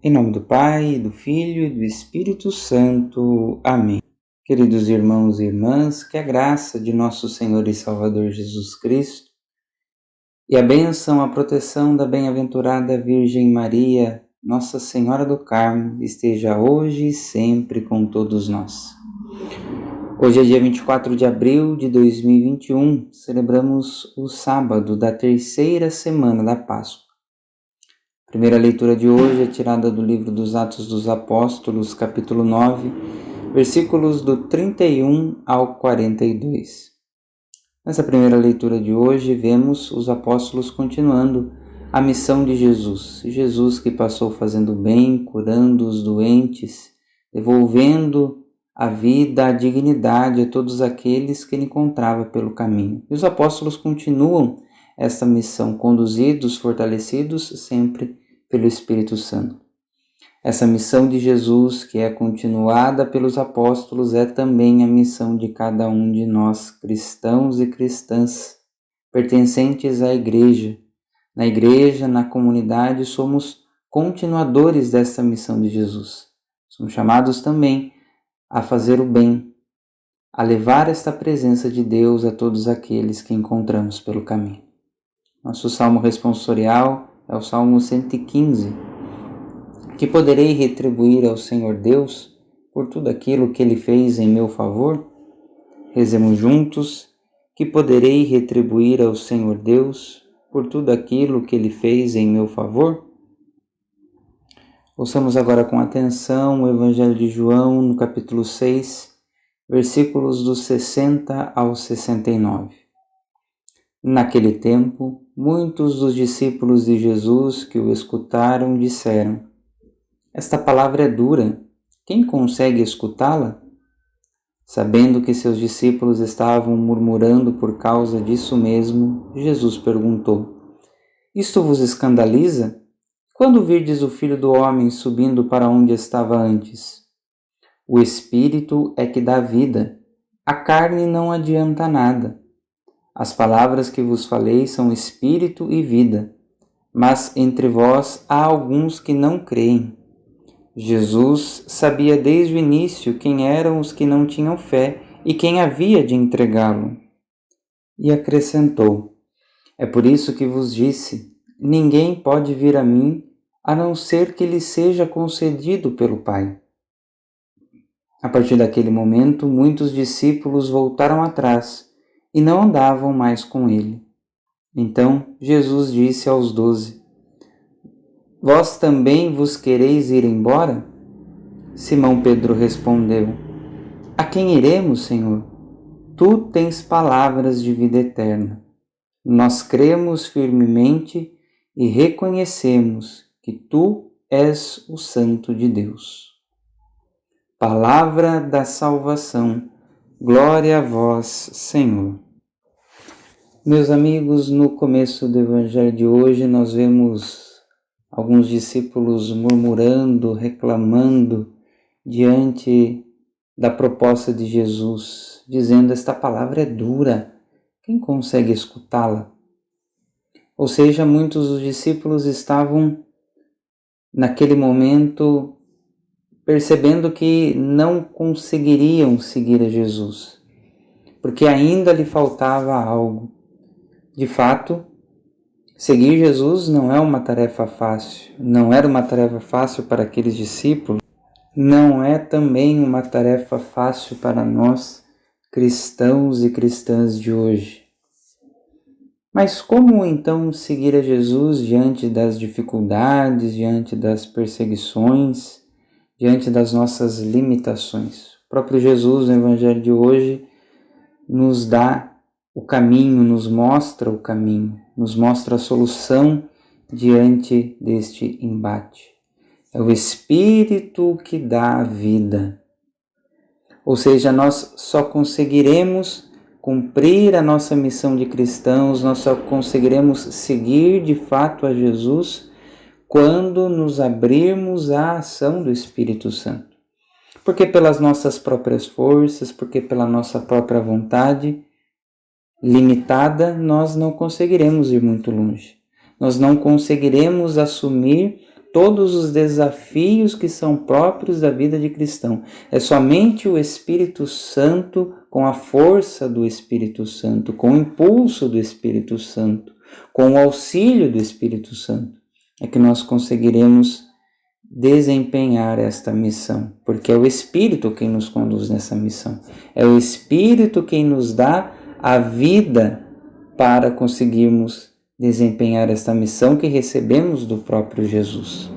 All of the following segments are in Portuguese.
Em nome do Pai, do Filho e do Espírito Santo. Amém. Queridos irmãos e irmãs, que a graça de nosso Senhor e Salvador Jesus Cristo e a bênção, a proteção da bem-aventurada Virgem Maria, Nossa Senhora do Carmo, esteja hoje e sempre com todos nós. Hoje é dia 24 de abril de 2021, celebramos o sábado da terceira semana da Páscoa. A primeira leitura de hoje é tirada do livro dos Atos dos Apóstolos, capítulo 9, versículos do 31 ao 42. Nessa primeira leitura de hoje, vemos os apóstolos continuando a missão de Jesus. Jesus que passou fazendo bem, curando os doentes, devolvendo a vida, a dignidade a todos aqueles que ele encontrava pelo caminho. E os apóstolos continuam esta missão, conduzidos, fortalecidos sempre pelo Espírito Santo. Essa missão de Jesus, que é continuada pelos apóstolos, é também a missão de cada um de nós, cristãos e cristãs, pertencentes à igreja. Na igreja, na comunidade, somos continuadores dessa missão de Jesus. Somos chamados também a fazer o bem, a levar esta presença de Deus a todos aqueles que encontramos pelo caminho. Nosso salmo responsorial é o Salmo 115. Que poderei retribuir ao Senhor Deus por tudo aquilo que Ele fez em meu favor? Rezemos juntos. Que poderei retribuir ao Senhor Deus por tudo aquilo que Ele fez em meu favor? Ouçamos agora com atenção o Evangelho de João, no capítulo 6, versículos dos 60 ao 69. Naquele tempo, muitos dos discípulos de Jesus que o escutaram disseram: esta palavra é dura, quem consegue escutá-la? Sabendo que seus discípulos estavam murmurando por causa disso mesmo, Jesus perguntou: isto vos escandaliza? Quando virdes o Filho do Homem subindo para onde estava antes? O Espírito é que dá vida, a carne não adianta nada. As palavras que vos falei são espírito e vida, mas entre vós há alguns que não creem. Jesus sabia desde o início quem eram os que não tinham fé e quem havia de entregá-lo. E acrescentou: é por isso que vos disse, ninguém pode vir a mim a não ser que lhe seja concedido pelo Pai. A partir daquele momento, muitos discípulos voltaram atrás e não andavam mais com ele. Então Jesus disse aos 12: vós também vos quereis ir embora? Simão Pedro respondeu: a quem iremos, Senhor? Tu tens palavras de vida eterna. Nós cremos firmemente e reconhecemos que tu és o Santo de Deus. Palavra da salvação. Glória a vós, Senhor. Meus amigos, no começo do Evangelho de hoje nós vemos alguns discípulos murmurando, reclamando diante da proposta de Jesus, dizendo: esta palavra é dura, quem consegue escutá-la? Ou seja, muitos dos discípulos estavam naquele momento percebendo que não conseguiriam seguir a Jesus, porque ainda lhe faltava algo. De fato, seguir Jesus não é uma tarefa fácil, não era uma tarefa fácil para aqueles discípulos, não é também uma tarefa fácil para nós, cristãos e cristãs de hoje. Mas como então seguir a Jesus diante das dificuldades, diante das perseguições, diante das nossas limitações? O próprio Jesus, no Evangelho de hoje, nos dá o caminho, nos mostra o caminho, nos mostra a solução diante deste embate. É o Espírito que dá a vida. Ou seja, nós só conseguiremos cumprir a nossa missão de cristãos, nós só conseguiremos seguir de fato a Jesus quando nos abrirmos à ação do Espírito Santo. Porque pelas nossas próprias forças, porque pela nossa própria vontade limitada, nós não conseguiremos ir muito longe. Nós não conseguiremos assumir todos os desafios que são próprios da vida de cristão. É somente o Espírito Santo, com a força do Espírito Santo, com o impulso do Espírito Santo, com o auxílio do Espírito Santo, é que nós conseguiremos desempenhar esta missão, porque é o Espírito quem nos conduz nessa missão. É o Espírito quem nos dá a vida para conseguirmos desempenhar esta missão que recebemos do próprio Jesus.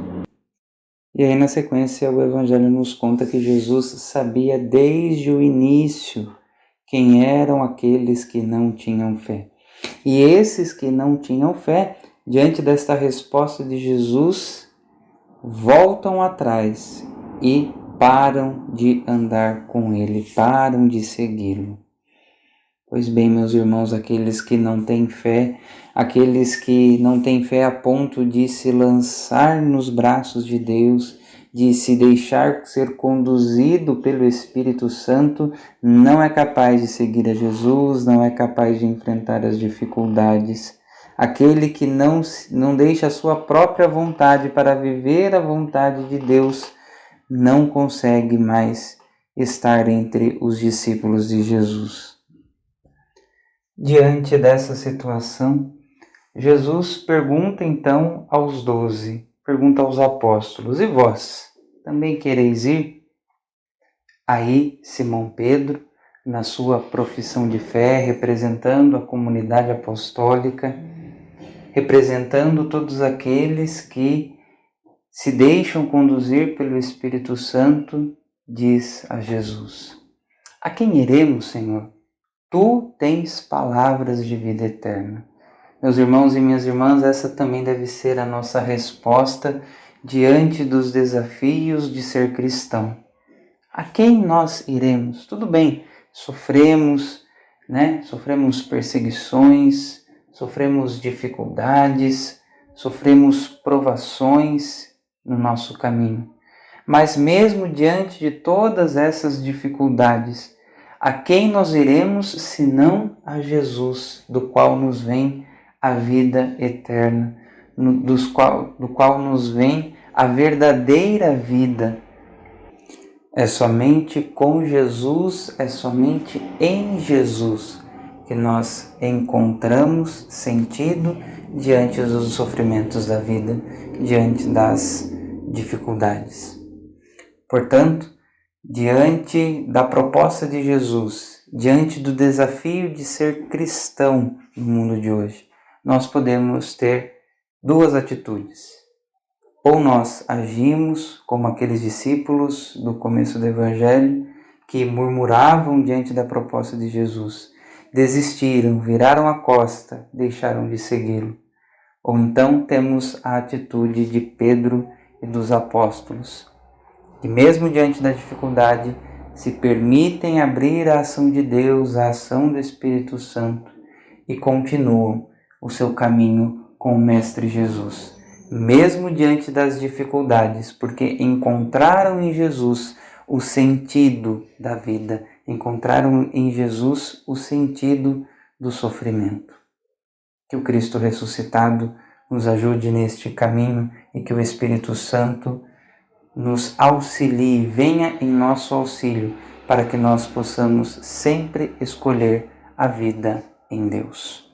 E aí, na sequência, o Evangelho nos conta que Jesus sabia desde o início quem eram aqueles que não tinham fé. E esses que não tinham fé, diante desta resposta de Jesus, voltam atrás e param de andar com ele, param de segui-lo. Pois bem, meus irmãos, aqueles que não têm fé, aqueles que não têm fé a ponto de se lançar nos braços de Deus, de se deixar ser conduzido pelo Espírito Santo, não é capaz de seguir a Jesus, não é capaz de enfrentar as dificuldades. Aquele que não deixa a sua própria vontade para viver a vontade de Deus, não consegue mais estar entre os discípulos de Jesus. Diante dessa situação, Jesus pergunta então aos 12, pergunta aos apóstolos: e vós, também quereis ir? Aí Simão Pedro, na sua profissão de fé, representando a comunidade apostólica, representando todos aqueles que se deixam conduzir pelo Espírito Santo, diz a Jesus: a quem iremos, Senhor? Tu tens palavras de vida eterna. Meus irmãos e minhas irmãs, essa também deve ser a nossa resposta diante dos desafios de ser cristão. A quem nós iremos? Tudo bem, sofremos perseguições, sofremos dificuldades, sofremos provações no nosso caminho. Mas mesmo diante de todas essas dificuldades, a quem nós iremos senão a Jesus, do qual nos vem a vida eterna, do qual nos vem a verdadeira vida. É somente com Jesus, é somente em Jesus que nós encontramos sentido diante dos sofrimentos da vida, diante das dificuldades. Portanto, diante da proposta de Jesus, diante do desafio de ser cristão no mundo de hoje, nós podemos ter duas atitudes. Ou nós agimos como aqueles discípulos do começo do Evangelho que murmuravam diante da proposta de Jesus, desistiram, viraram a costa, deixaram de segui-lo. Ou então temos a atitude de Pedro e dos apóstolos, que mesmo diante da dificuldade se permitem abrir a ação de Deus, a ação do Espírito Santo e continuam o seu caminho com o Mestre Jesus. Mesmo diante das dificuldades, porque encontraram em Jesus o sentido da vida, encontraram em Jesus o sentido do sofrimento. Que o Cristo ressuscitado nos ajude neste caminho e que o Espírito Santo nos auxilie, venha em nosso auxílio, para que nós possamos sempre escolher a vida em Deus.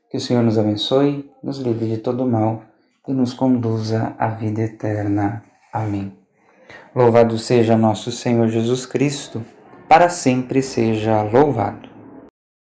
Que o Senhor nos abençoe, nos livre de todo mal e nos conduza à vida eterna. Amém. Louvado seja nosso Senhor Jesus Cristo, para sempre seja louvado.